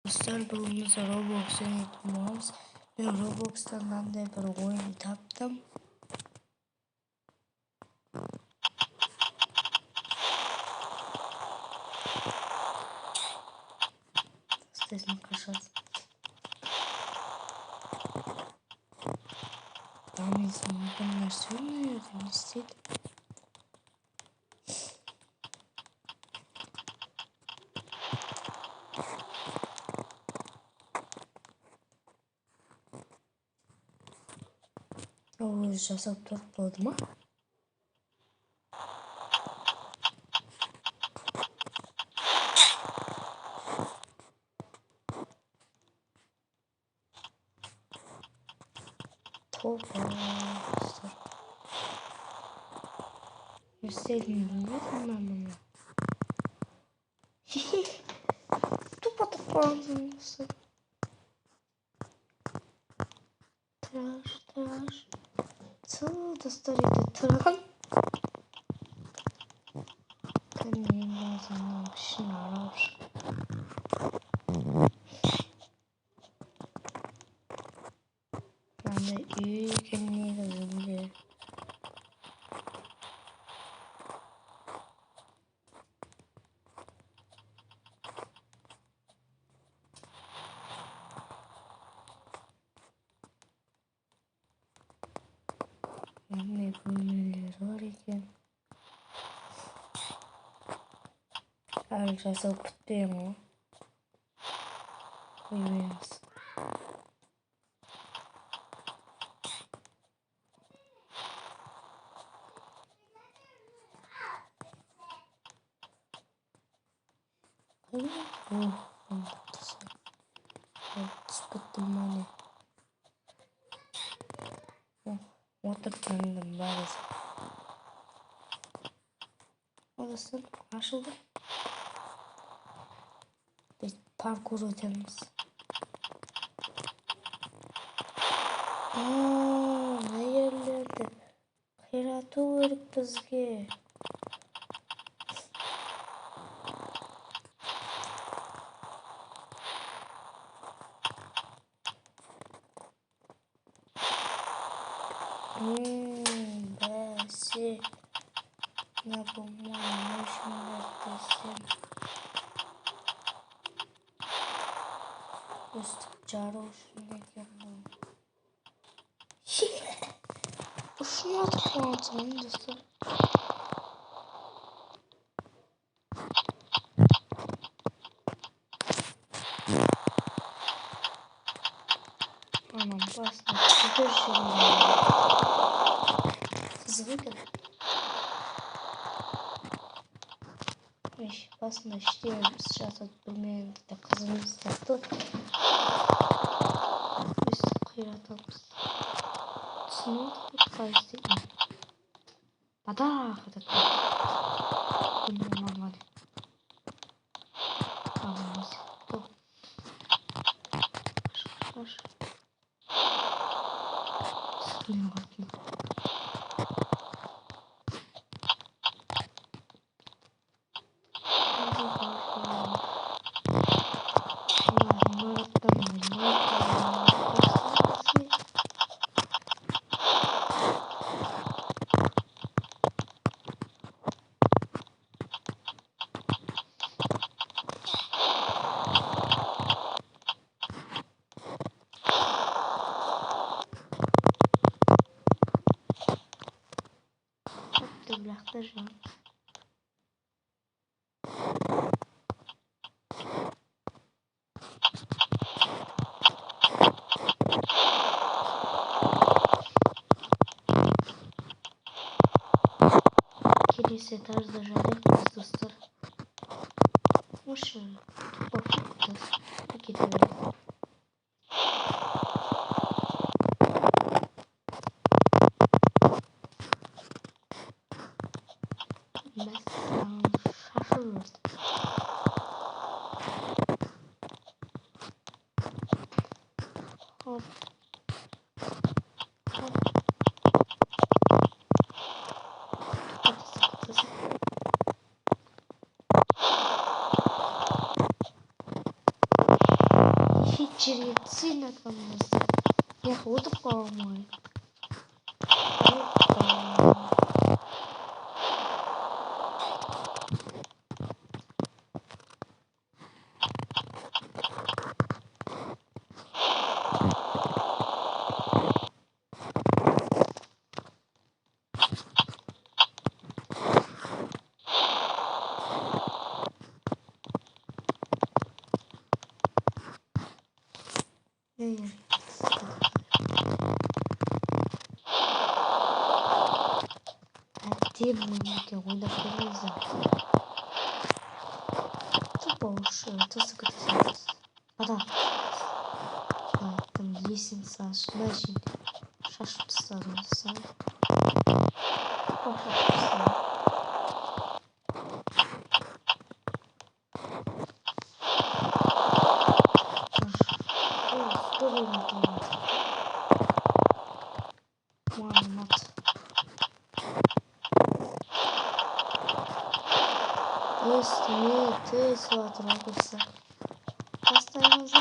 Dostlar bölümümüzde roblokс oynayıp boğaz. Ben robloks'tan qanday bir oyun taptım. Sesini kaşat. Daha insanlardan versiyon mu yürüdüm istedim. O жасап тұрып болды ма? Dostlar. Göstereyim bilmiyorum ben bunu. Туп атып қалған соң Траш. Достар үйде тұрған. Мен өзімнің ішін арап Мынандай үй екен негізінде. Мынандай бөлмелері бар екен. Әлі жасалып бітпеген ғой. Қоймаймыз. Түсіп кеттім мане. Отырып таныдым бәресі. Оласын ашылды. Біз паркур өтеміз. Мына жерлерді қирату керек бізге. Бәсе. Ne bulmam desem. Üstü жарылыс екен бұл. Ушunu атып қалған достар. Анам басына супер жерінде. Қызық екен. Басында іштеміз жатып білмеген де қызымыз тапты. Біз қиратамыз. Түсіну қалай істейтін. Бадақ атып. Білмеген. Қаламыз. Қаш. Sıkılıyor aklım. Bıraktıracağım. Kilise tarzda жарылыс dostlar. Hoş bakıyoruz. Gidelim. Şaşırırız. Hop. жерге түсейін атқанымыз. Яқ отырып қалған ғой. Демон екен ойнап көріңіздер. Тупаушы, тосып адам. Айттым, есін шашына жейді. Шашып тастадым осы. Шашып тастадым. Тез ватыр olursa hastayımızı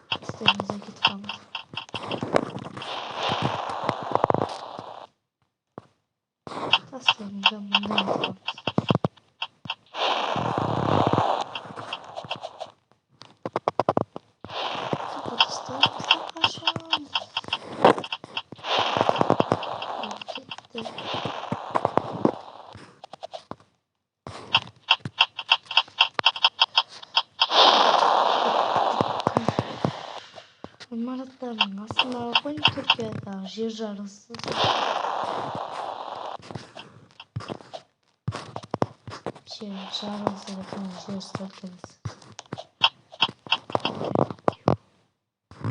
hastayımıza git kalmadı. Hastayımıza bundan git Maratların aslında koyun Türkiye'de jarılısı. Жарылыс yapın jir stalkiniz.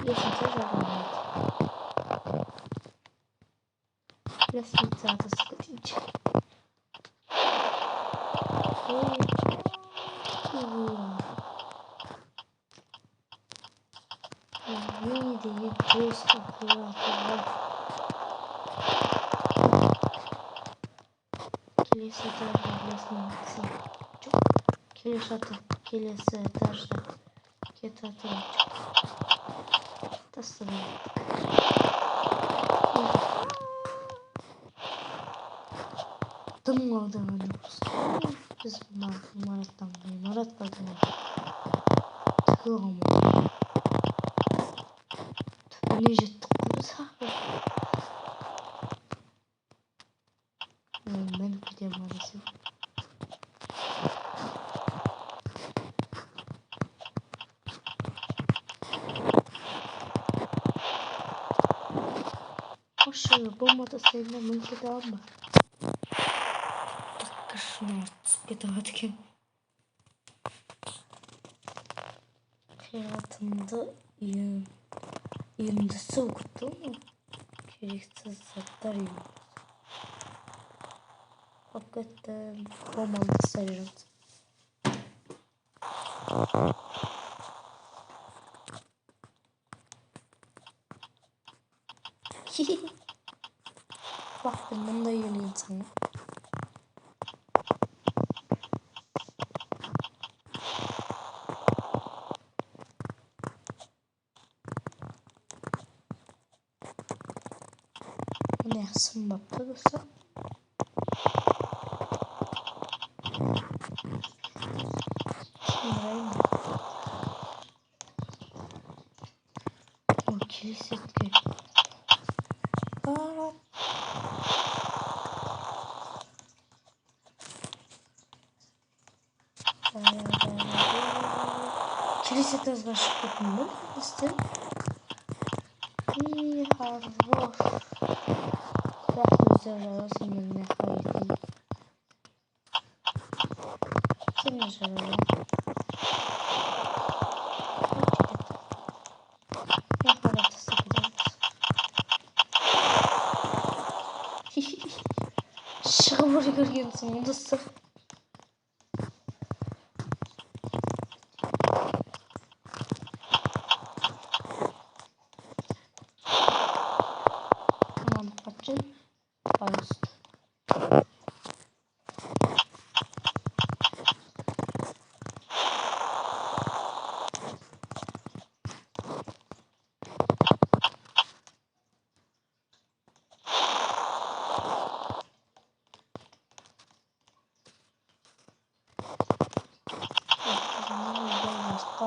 Лестница жарылает. Лестница отыскать. Видите, просто куда-то. Келесі этажда лестница. Келесі этажда кетатын. Тастадым. Дым қалды ғана просто. Біз мараттан маратқа түгі қалмады. Түбіне жеттік қой біз. Мен кетемін арасы. Hoşçakalın. Bomba da seninle mülkede alma. Kışına artık gidemedik. Hayatımda yılında soğuktu mu? Gereksiz zatlar yiyor. Hakikaten bombalı sarıldı. Bak ben bunda yürüyeyim sana. Ne yapsın bak durursa. Şimdi o kilise etki. Kilise tezgah çıkıp mı? İşte. İyi harboş. Güzel arasın benimle haydi. Sen ne söyle? Ne kadar tasarlayacağız? Şahmur görüyorsun onu da sık. Tamam kaçın. Arası.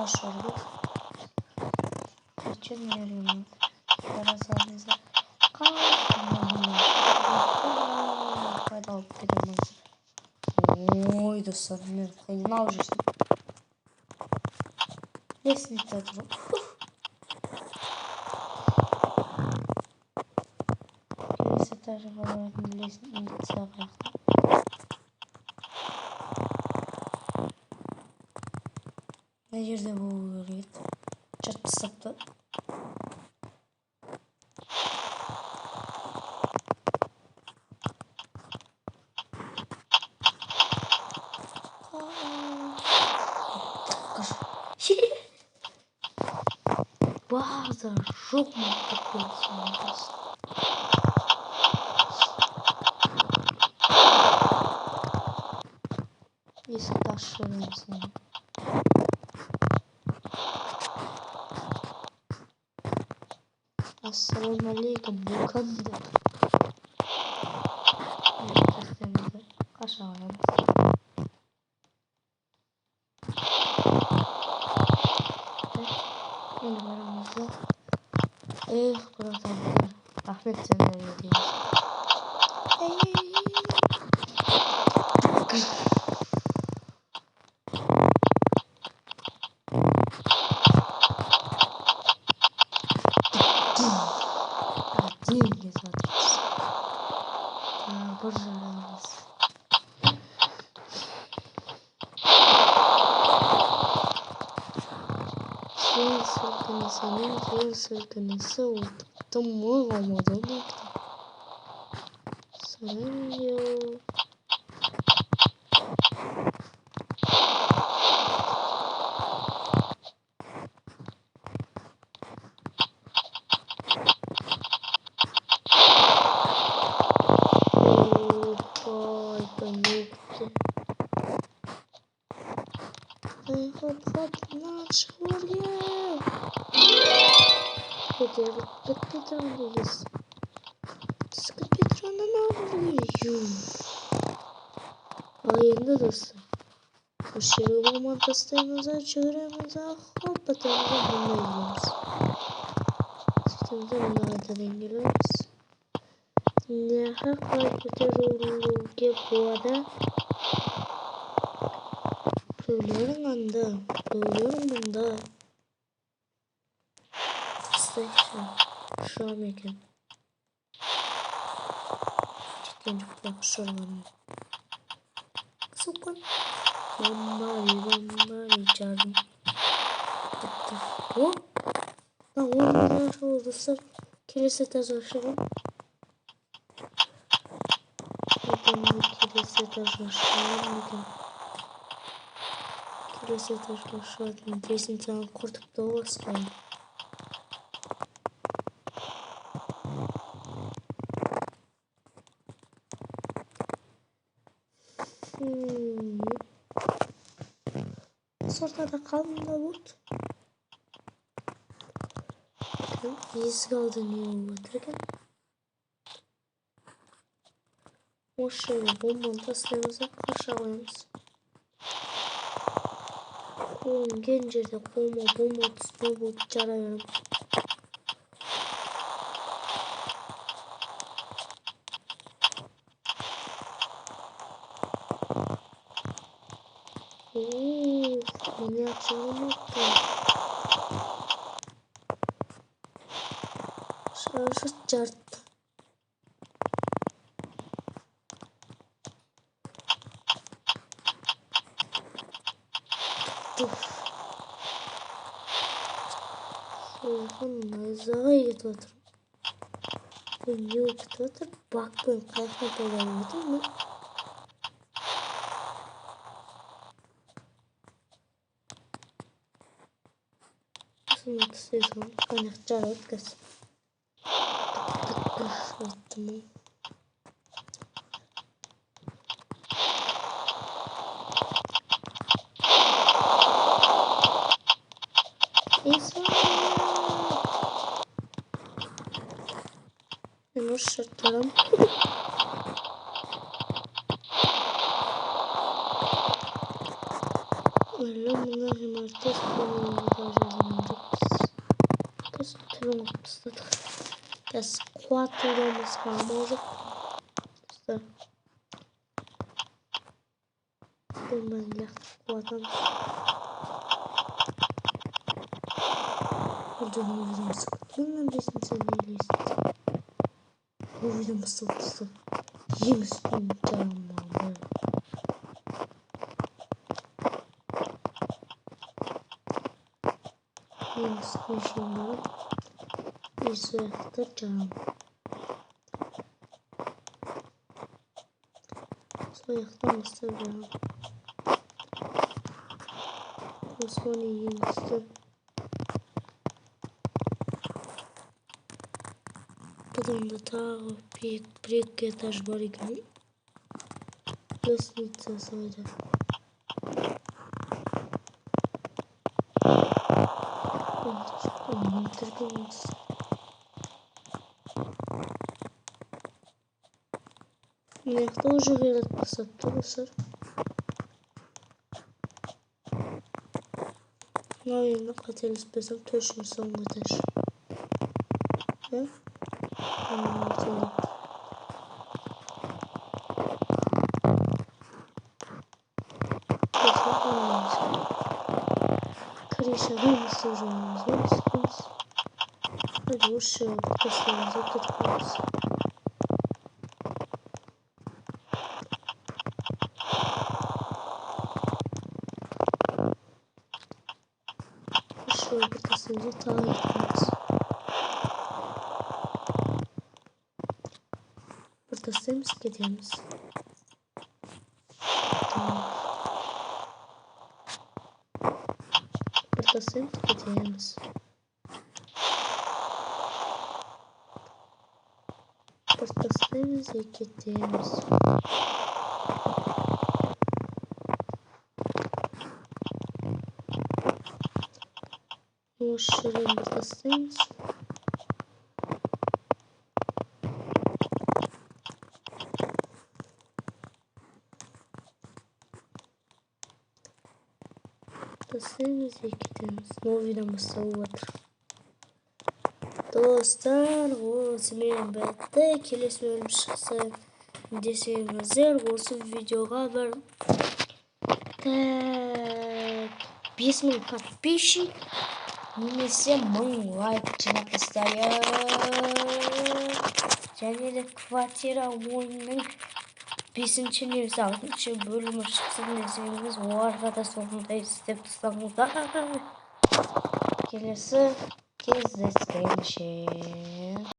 Başvurduk. Geçen yarıyorum. Yarasanıza қайда алып кетемін. Ой, достар, мен қиналып жүрсем. Лестница тұр. Келесі этажға баратын лестницаға қаяқта. Мына жерде болу керек еді. Жыртып тастапты. Bazı çok mutlu olsunuz. Если taşırırsın. Assalamu alaikum. Bu kandı. Kaşa alalım. Yeni paramızda. Buradan Ahmet Sender'e gidiyoruz. Деньги затратить. Пожалуйста. Жер сілкінісі тым ойламады некті. Сарайо. Көтеріліп кетпейді аңдайыз. Түсіп кетпейді аңдан аңдайыз. Ал енді достар. Осы жерге болман тастаймыз, жүгіреміз, хоп, бітімізді мұндай келеміз. Сөйтімізді мұнда қайтадан келеміз. Неға қалай көтерілуге болады? Біреулерің анда, біреулерің мұнда. Шам екен. Жеткен жоқ бірақ шырғаным. Сука. Бомбари жарым. Бітті. О! Орнымда ашылы достар. Келесі этажға шығам. Келесі этажға шығам екен. Келесі этажға шығатын лестницаны құртып та басқайын. Ортада қалдым да болды. Есік алды не болып отыр екен. Осы жерге бомбаны тастаймыз да қаша қоямыз. Қолым келген жерде қолыма бомба түспей болып жара беремін. Мне отшеломатто. Шашыт жартты. Соған найзаға кетіп отыр. Не өтіп отыр? Бақпен қайқын толап отыр ма? Соны түсесің, қанақ жар өткіз. Айттым. Мен осы шарттарым. Öyle bunlar cumartesi günü yazılımcıyız. Kız tülüm atmıştık. Das kuatılığımız kalmadı. İşte. Bilmem kuatan. Canım yüzüm sıkıntı. Bilmem desin sen neylesin. Bu yüzüm sıkıntı. Yiyeyim üstüm canım var. Yiyeyim üstüm şimdi. Bir sürekli canım. Soyaktan ısıracağım. Osman yiyeyim üstüm. Потом до того büyük etаж var iken лестница sayılır. Мне тоже говорят посоптался. Но я не хотел списать точно сам этаж. Да? Крыша вымысложена, знаешь, лучше после закрыться. Хорошо, это деталь. Buradasın gidiyoruz. Buradasın gidiyoruz. Buradasın gidiyoruz. Şuraya buradasın. Buradasınız gidiyoruz. Новый видеомыз отыр. Достар, осы менен бітті. Келесі бөлім шықса десеңіздер, осы видеоға бір 5000 подписчик немесе 1000 лайк жинақтастайық. Және де квартира ойынның 5-ші немесе 6-ші бөлімі шықсын десеңіз, оларға да сондай істеп тастаңыздар. Келесі кездескенше.